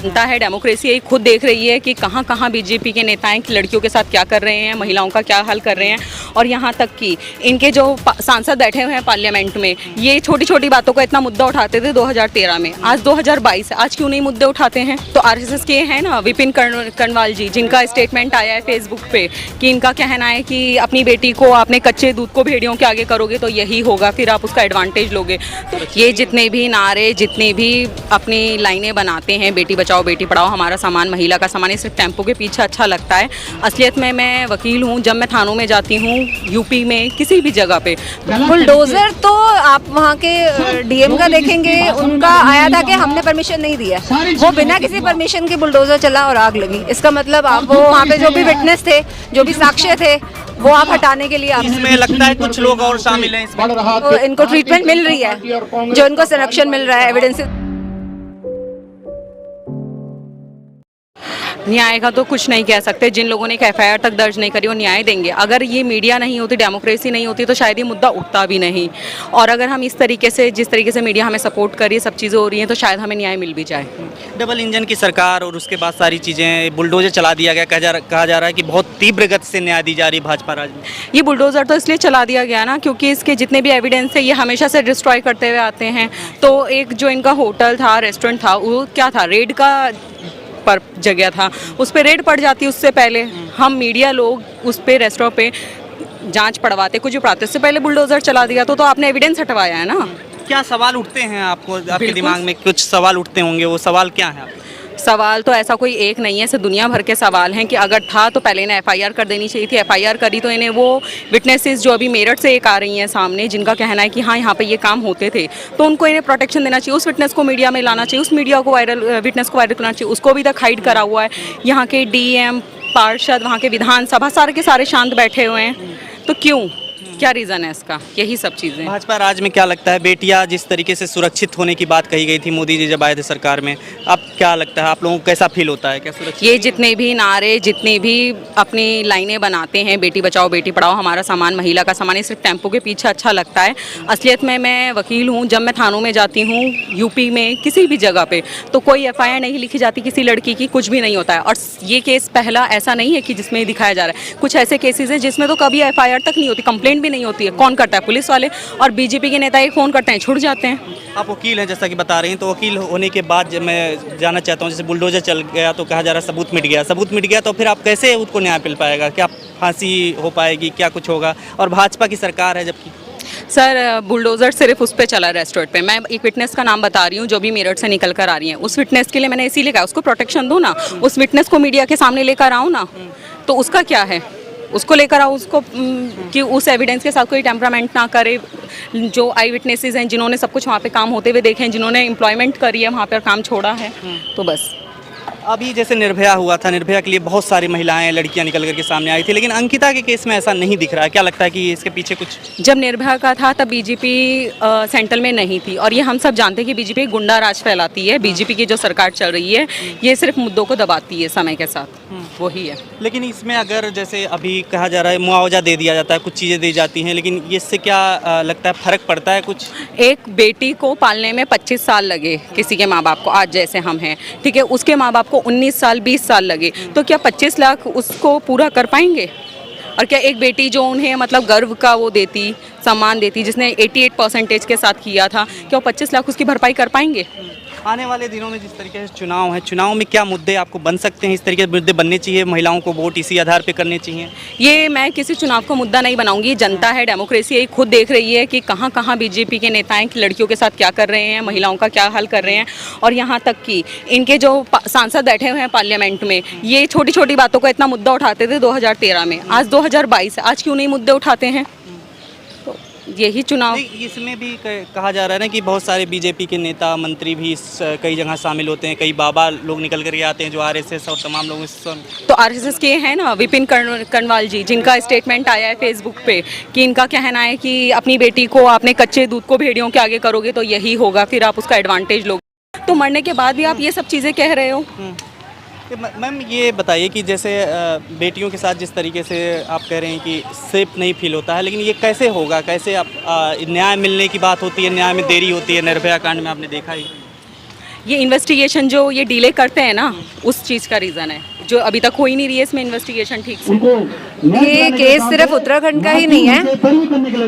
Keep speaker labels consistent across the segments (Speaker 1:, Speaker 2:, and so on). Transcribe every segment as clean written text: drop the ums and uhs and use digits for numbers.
Speaker 1: जनता है, डेमोक्रेसी यही खुद देख रही है कि कहाँ कहाँ बीजेपी के नेताएं लड़कियों के साथ क्या कर रहे हैं, महिलाओं का क्या हाल कर रहे हैं। और यहाँ तक कि इनके जो सांसद बैठे हुए हैं पार्लियामेंट में, ये छोटी छोटी बातों का इतना मुद्दा उठाते थे 2013 में, आज 2022 है, आज क्यों नहीं मुद्दे उठाते हैं। तो आरएसएस के हैं ना विपिन कनवाल जी, जिनका स्टेटमेंट आया है फेसबुक पे कि इनका कहना है कि अपनी बेटी को आपने कच्चे दूध को भेड़ियों के आगे करोगे तो यही होगा, फिर आप उसका एडवांटेज लोगे। तो ये जितने भी नारे, जितने भी अपनी लाइनें बनाते हैं, बेटी बचाओ बेटी पढ़ाओ, हमारा सामान महिला का सामान, ये सिर्फ टेम्पो के पीछे अच्छा लगता है। असलियत में मैं वकील हूँ, जब मैं थानों में जाती हूँ यूपी में किसी भी जगह पे,
Speaker 2: बुलडोजर तो आप वहाँ के डीएम का देखेंगे, उनका आया था कि हमने परमिशन नहीं दिया, वो बिना किसी परमिशन के बुलडोजर चला और आग लगी। इसका मतलब आप वो वहाँ पे जो भी विटनेस थे, जो भी साक्ष्य थे, वो आप हटाने के लिए
Speaker 3: इसमें लगता है कुछ लोग और शामिल हैं इसमें।
Speaker 2: तो इनको ट्रीटमेंट मिल रही है, जो इनको संरक्षण मिल रहा है, एविडेंस।
Speaker 1: न्याय का तो कुछ नहीं कह सकते। जिन लोगों ने एक एफआईआर तक दर्ज नहीं करी वो न्याय देंगे। अगर ये मीडिया नहीं होती, डेमोक्रेसी नहीं होती, तो शायद ये मुद्दा उठता भी नहीं। और अगर हम इस तरीके से, जिस तरीके से मीडिया हमें सपोर्ट कर रही है, सब चीज़ें हो रही हैं, तो शायद हमें न्याय मिल भी जाए।
Speaker 3: डबल इंजन की सरकार और उसके बाद सारी चीज़ें, बुलडोजर चला दिया गया, कहा जा रहा है कि बहुत तीव्र गति से न्याय दी जा रही है भाजपा राज में।
Speaker 1: ये बुलडोज़र तो इसलिए चला दिया गया ना, क्योंकि इसके जितने भी एविडेंस है ये हमेशा से डिस्ट्रॉय करते हुए आते हैं। तो एक जो इनका होटल था, रेस्टोरेंट था, वो क्या था, रेड का पर जगह था, उस पर रेड पड़ जाती। उससे पहले हम मीडिया लोग उस पर रेस्टोरेंट पे जांच पड़वाते, कुछ पढ़ाते, उससे पहले बुलडोज़र चला दिया तो आपने एविडेंस हटवाया है ना।
Speaker 3: क्या सवाल उठते हैं आपको, आपके दिमाग में कुछ सवाल उठते होंगे, वो सवाल क्या है?
Speaker 1: सवाल तो ऐसा कोई एक नहीं है, ऐसे दुनिया भर के सवाल हैं कि अगर था तो पहले इन्हें एफआईआर कर देनी चाहिए थी। एफआईआर करी तो इन्हें वो विटनेसेस जो अभी मेरठ से एक आ रही हैं सामने, जिनका कहना है कि हाँ यहाँ पे ये काम होते थे, तो उनको इन्हें प्रोटेक्शन देना चाहिए। उस विटनेस को मीडिया में लाना चाहिए, उस मीडिया को विटनेस को वायरल करना चाहिए। उसको अभी तक हाइड करा हुआ है। यहाँ के डीएम, पार्षद, वहाँ के विधानसभा सारे के सारे शांत बैठे हुए हैं, तो क्यों, क्या रीज़न है इसका? यही सब चीज़ें।
Speaker 3: भाजपा राज में क्या लगता है, बेटियां जिस तरीके से सुरक्षित होने की बात कही गई थी मोदी जी जब आए थे सरकार में, अब क्या लगता है आप लोगों को, कैसा फील होता है, क्या सुरक्षित?
Speaker 1: ये जितने भी नारे, जितने भी अपनी लाइनें बनाते हैं, बेटी बचाओ बेटी पढ़ाओ, हमारा सामान महिला का सामान, ये सिर्फ टेम्पो के पीछे अच्छा लगता है। असलियत में मैं वकील हूँ, जब मैं थानों में जाती हूँ यूपी में किसी भी जगह पे, तो कोई एफआईआर नहीं लिखी जाती किसी लड़की की, कुछ भी नहीं होता है। और ये केस पहला ऐसा नहीं है कि जिसमें दिखाया जा रहा है। कुछ ऐसे केसेस हैं जिसमें तो कभी एफआईआर तक नहीं होती, कंप्लेंट भी नहीं होती है। कौन करता है? पुलिस वाले। और बीजेपी के नेता एक फ़ोन करते हैं, छुट जाते हैं।
Speaker 3: आप वकील हैं जैसा कि बता रही हैं, तो वकील होने के बाद जब मैं जानना चाहता हूँ, जैसे बुलडोजर चल गया तो कहा जा रहा है सबूत मिट गया, सबूत मिट गया तो फिर आप कैसे उसको न्याय मिल पाएगा? क्या फांसी हो पाएगी, क्या कुछ होगा? और भाजपा की सरकार है जबकि।
Speaker 1: सर, बुलडोज़र सिर्फ उस पे चला रेस्टोरेंट पे। मैं एक विटनेस का नाम बता रही हूँ जो भी मेरठ से निकल कर आ रही है। उस विटनेस के लिए मैंने इसीलिए कहा उसको प्रोटेक्शन दो ना, उस विटनेस को मीडिया के सामने लेकर आओ ना। तो उसका क्या है, उसको लेकर आओ, उसको कि उस एविडेंस के साथ कोई टेम्परामेंट ना करे। जो आई विटनेसेस हैं, जिन्होंने सब कुछ वहाँ पे काम होते हुए देखे हैं, जिन्होंने एम्प्लॉयमेंट करी है वहाँ पर, काम छोड़ा है, तो बस।
Speaker 3: अभी जैसे निर्भया हुआ था, निर्भया के लिए बहुत सारी महिलाएं, लड़कियां निकल करके सामने आई थी, लेकिन अंकिता के केस में ऐसा नहीं दिख रहा है। क्या लगता है कि इसके पीछे कुछ?
Speaker 1: जब निर्भया का था तब बीजेपी सेंट्रल में नहीं थी, और ये हम सब जानते हैं कि बीजेपी गुंडा राज फैलाती है। बीजेपी की जो सरकार चल रही है ये सिर्फ मुद्दों को दबाती है समय के साथ, वही है।
Speaker 3: लेकिन इसमें अगर जैसे अभी कहा जा रहा है मुआवजा दे दिया जाता है, कुछ चीज़ें दी जाती हैं, लेकिन इससे क्या लगता है फ़र्क पड़ता है कुछ?
Speaker 1: एक बेटी को पालने में 25 साल लगे किसी के माँ बाप को, आज जैसे हम हैं, ठीक है, उसके माँ बाप को 19 साल 20 साल लगे, तो क्या 25 लाख उसको पूरा कर पाएंगे? और क्या एक बेटी जो उन्हें मतलब गर्व का वो देती, सम्मान देती, जिसने 88% के साथ किया था, क्या वो 25 लाख उसकी भरपाई कर पाएंगे?
Speaker 3: आने वाले दिनों में जिस तरीके से चुनाव है, चुनाव में क्या मुद्दे आपको बन सकते हैं, इस तरीके के मुद्दे बनने चाहिए, महिलाओं को वोट इसी आधार पे करने चाहिए?
Speaker 1: ये मैं किसी चुनाव को मुद्दा नहीं बनाऊंगी। जनता है, डेमोक्रेसी यही खुद देख रही है कि कहाँ कहाँ बीजेपी के नेताएं लड़कियों के साथ क्या कर रहे हैं, महिलाओं का क्या हाल कर रहे हैं। और यहाँ तक कि इनके जो सांसद बैठे हुए हैं पार्लियामेंट में, ये छोटी छोटी बातों का इतना मुद्दा उठाते थे 2013 में, आज 2022 है, आज क्यों नहीं मुद्दे उठाते हैं? यही चुनाव।
Speaker 3: इसमें भी कहा जा रहा है ना कि बहुत सारे बीजेपी के नेता मंत्री भी कई जगह शामिल होते हैं, कई बाबा लोग निकल कर आते हैं जो आरएसएस और तमाम लोग
Speaker 1: तो आरएसएस के हैं ना विपिन कनवाल जी, जिनका स्टेटमेंट आया है फेसबुक पे कि इनका कहना है कि अपनी बेटी को आपने कच्चे दूध को भेड़ियों के आगे करोगे तो यही होगा, फिर आप उसका एडवांटेज लोगे। तो मरने के बाद भी आप ये सब चीज़ें कह रहे हो।
Speaker 3: मैम ये बताइए कि जैसे बेटियों के साथ जिस तरीके से आप कह रहे हैं कि सेफ नहीं फील होता है, लेकिन ये कैसे होगा, कैसे आप न्याय मिलने की बात होती है, न्याय में देरी होती है, निर्भया कांड में आपने देखा ही।
Speaker 1: ये इन्वेस्टिगेशन जो ये डिले करते हैं ना, उस चीज़ का रीज़न है, जो अभी तक हो ही नहीं रही है इसमें इन्वेस्टिगेशन ठीक से।
Speaker 2: ये केस सिर्फ उत्तराखंड का ही नहीं है,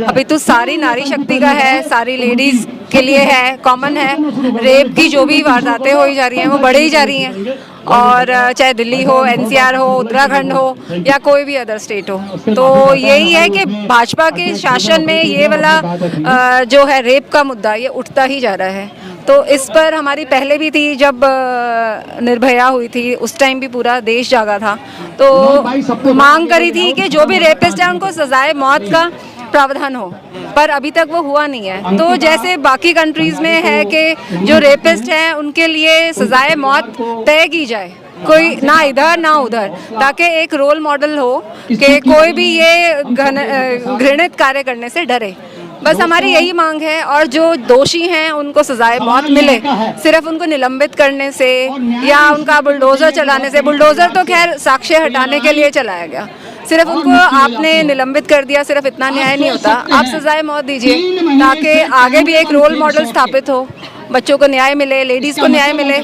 Speaker 2: अभी तो सारी नारी शक्ति का है, सारी लेडीज के लिए है, कॉमन है। रेप की जो भी वारदातें हो ही जा रही हैं वो बढ़े ही जा रही हैं, और चाहे दिल्ली हो, एनसीआर हो, उत्तराखंड हो या कोई भी अदर स्टेट हो। तो यही है कि भाजपा के शासन में ये वाला जो है रेप का मुद्दा ये उठता ही जा रहा है। तो इस पर हमारी पहले भी थी, जब निर्भया हुई थी उस टाइम भी पूरा देश जागा था, तो मांग करी थी कि जो भी रेपिस्ट है उनको सजाए मौत का प्रावधान हो, पर अभी तक वो हुआ नहीं है। तो जैसे बाकी कंट्रीज में है कि जो रेपिस्ट हैं उनके लिए सजाए मौत तय की जाए, कोई ना इधर ना उधर, ताकि एक रोल मॉडल हो कि कोई भी ये घृणित कार्य करने से डरे। बस हमारी यही मांग है, और जो दोषी हैं उनको सजाए मौत मिले। सिर्फ उनको निलंबित करने से या उनका बुलडोजर चलाने से, बुलडोजर तो खैर साक्ष्य हटाने के लिए चलाया गया, सिर्फ उनको आपने निलंबित कर दिया, सिर्फ इतना न्याय नहीं होता। आप सजाए मौत दीजिए ताकि आगे भी एक रोल मॉडल स्थापित हो, बच्चों को न्याय मिले, लेडीज को न्याय मिले,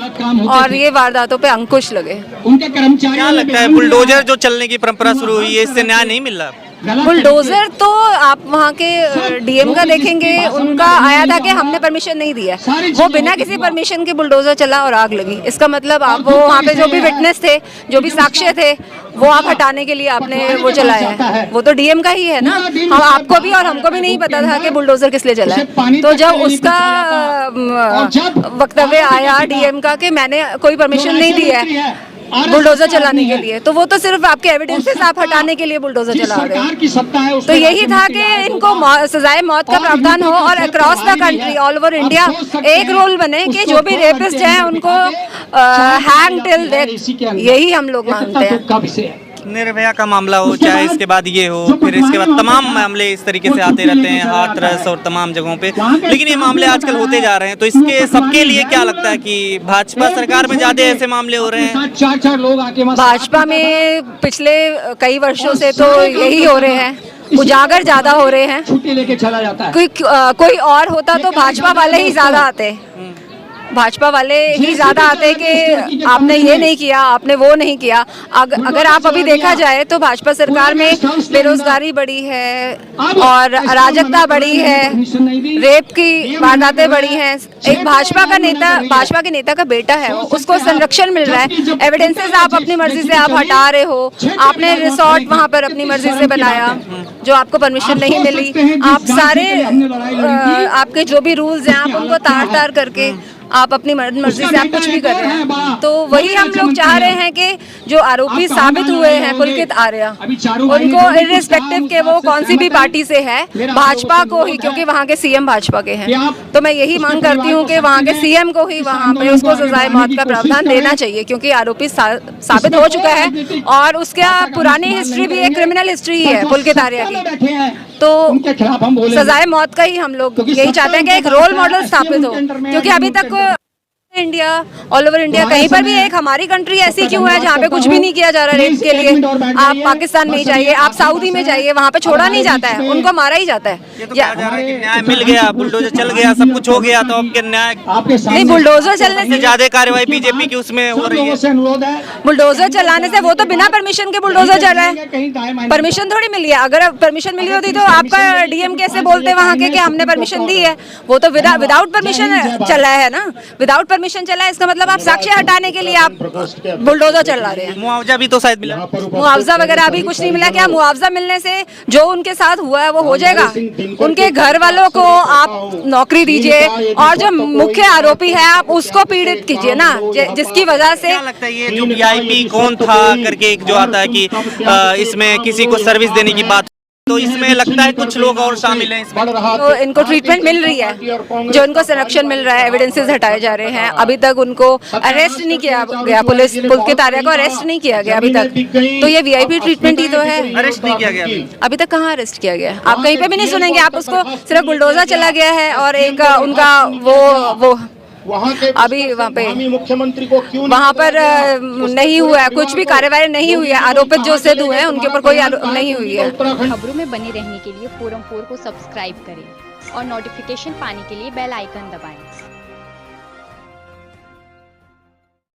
Speaker 2: और ये वारदातों पे अंकुश लगे।
Speaker 3: क्या लगता है बुलडोजर जो चलने की परंपरा शुरू हुई है, इससे न्याय नहीं मिल रहा?
Speaker 2: बुलडोजर तो आप वहाँ के डीएम का देखेंगे, उनका आया था कि हमने परमिशन नहीं दिया, वो बिना किसी परमिशन के बुलडोजर चला और आग लगी। इसका मतलब आप वो वहाँ पे जो भी विटनेस थे, जो भी साक्ष्य थे, वो आप हटाने के लिए आपने वो चलाया है। वो तो डीएम का ही है ना, हम आपको भी और हमको भी नहीं पता था कि बुलडोजर किस लिए चला है। तो जब उसका वक्तव्य आया डीएम का कि मैंने कोई परमिशन नहीं दी है बुलडोजर चलाने के लिए, तो वो तो सिर्फ आपके एविडेंसेस आप हटाने के लिए बुलडोजर चला रहे हैं। तो यही था कि इनको सजाए मौत का प्रावधान हो, और across the country, all over India एक रूल बने कि जो भी रेपिस्ट हैं उनको हैंग टिल डेथ। यही हम लोग मानते हैं।
Speaker 3: निर्भया का मामला हो, चाहे इसके बाद ये हो, फिर इसके बाद तमाम मामले इस तरीके से आते रहते हैं, हाथरस और तमाम जगहों पे, लेकिन ये मामले आजकल होते जा रहे हैं। तो इसके सबके लिए क्या लगता है कि भाजपा सरकार में ज्यादा ऐसे मामले हो रहे हैं?
Speaker 4: चार लोग आके
Speaker 2: भाजपा में पिछले कई वर्षों से तो यही हो रहे हैं, उजागर ज्यादा हो रहे हैं।
Speaker 4: छुट्टी लेके चला जाता है।
Speaker 2: कोई और होता तो भाजपा वाले ही ज्यादा आते, भाजपा वाले ही ज्यादा आते कि आपने ये नहीं किया, आपने वो नहीं किया। अगर आप अभी देखा जाए तो भाजपा सरकार में बेरोजगारी बढ़ी है और अराजकता बढ़ी है, रेप की वारदातें बढ़ी हैं। एक भाजपा के नेता का बेटा है, उसको संरक्षण मिल रहा है, एविडेंसेस आप अपनी मर्जी से आप हटा रहे हो। आपने रिसोर्ट वहाँ पर अपनी मर्जी से बनाया जो आपको परमिशन नहीं मिली। आप सारे आपके जो भी रूल्स हैं आप उनको तार करके आप अपनी मर्जी से आप कुछ भी कर रहे हैं। तो वही हम लोग चाह रहे हैं कि जो आरोपी साबित हुए हैं पुलकित आर्या, उनको इर्रिस्पेक्टिव के वो कौन सी भी पार्टी से है, भाजपा को ही, क्योंकि वहाँ के सीएम भाजपा के हैं, तो मैं यही मांग करती हूँ कि वहाँ के सीएम को ही वहाँ पे उसको सजाए मौत का प्रावधान देना चाहिए, क्योंकि आरोपी साबित हो चुका है और उसका पुरानी हिस्ट्री भी एक क्रिमिनल हिस्ट्री है पुलकित आर्या की। तो सजाए मौत का ही हम लोग यही चाहते हैं कि एक रोल मॉडल स्थापित हो, क्योंकि अभी तक इंडिया, ऑल ओवर इंडिया, कहीं पर भी एक हमारी कंट्री ऐसी क्यों है जहाँ पे कुछ भी नहीं किया जा रहा रेप के लिए। आप पाकिस्तान में ही जाइए, आप सऊदी में जाइए, वहाँ पे छोड़ा नहीं जाता है, उनको मारा ही जाता है।
Speaker 3: न्याय मिल गया, बुलडोजर चल गया, सब कुछ हो गया, तो अब क्या न्याय
Speaker 2: नहीं, बुलडोजर चलने से
Speaker 3: ज्यादा कार्रवाई बीजेपी की उसमें हो रही है।
Speaker 2: बुलडोजर चलाने से वो तो बिना परमिशन के बुलडोजर चल रहा है, परमिशन थोड़ी मिली है। अगर परमिशन मिली होती तो आपका डीएम कैसे बोलते वहाँ के कि हमने परमिशन दी है? वो तो विदाउट परमिशन चला है ना, विदाउट परमिशन चला है। इसका मतलब आप साक्ष्य हटाने के लिए आप बुलडोजर चला रहे हैं।
Speaker 3: मुआवजा भी तो शायद मिला,
Speaker 2: मुआवजा वगैरह अभी कुछ नहीं मिला। क्या मुआवजा मिलने से जो उनके साथ हुआ है वो हो जाएगा? उनके घर वालों को आप नौकरी दीजिए और जो मुख्य आरोपी है आप उसको पीड़ित कीजिए ना, जिसकी वजह से।
Speaker 3: क्या लगता है ये जो वीआईपी कौन था करके एक जो आता है कि इसमें किसी को सर्विस देने की बात, तो इसमें लगता है कुछ लोग और शामिल हैं इसमें।
Speaker 2: तो इनको ट्रीटमेंट मिल रही है, जो इनको संरक्षण मिल रहा है, एविडेंसेस हटाए जा रहे हैं। अभी तक उनको अरेस्ट नहीं किया गया, पुलकित आर्या को अरेस्ट नहीं किया गया अभी तक। तो ये वीआईपी ट्रीटमेंट ही तो है।
Speaker 3: अरेस्ट नहीं किया गया
Speaker 2: अभी तक, कहाँ अरेस्ट किया गया? आप कहीं पे भी नहीं सुनेंगे। आप उसको सिर्फ बुलडोजर चला गया है और एक उनका वो अभी वहाँ पे
Speaker 4: मुख्यमंत्री को क्यों
Speaker 2: वहाँ पर नहीं हुआ है, कुछ भी कार्यवाही नहीं हुई है। आरोपित जो सिद्ध हुए हैं उनके ऊपर कोई नहीं हुई है।
Speaker 5: खबरों में बने रहने के लिए फोरम 4 को सब्सक्राइब करें और नोटिफिकेशन पाने के लिए बेल आइकन दबाएं।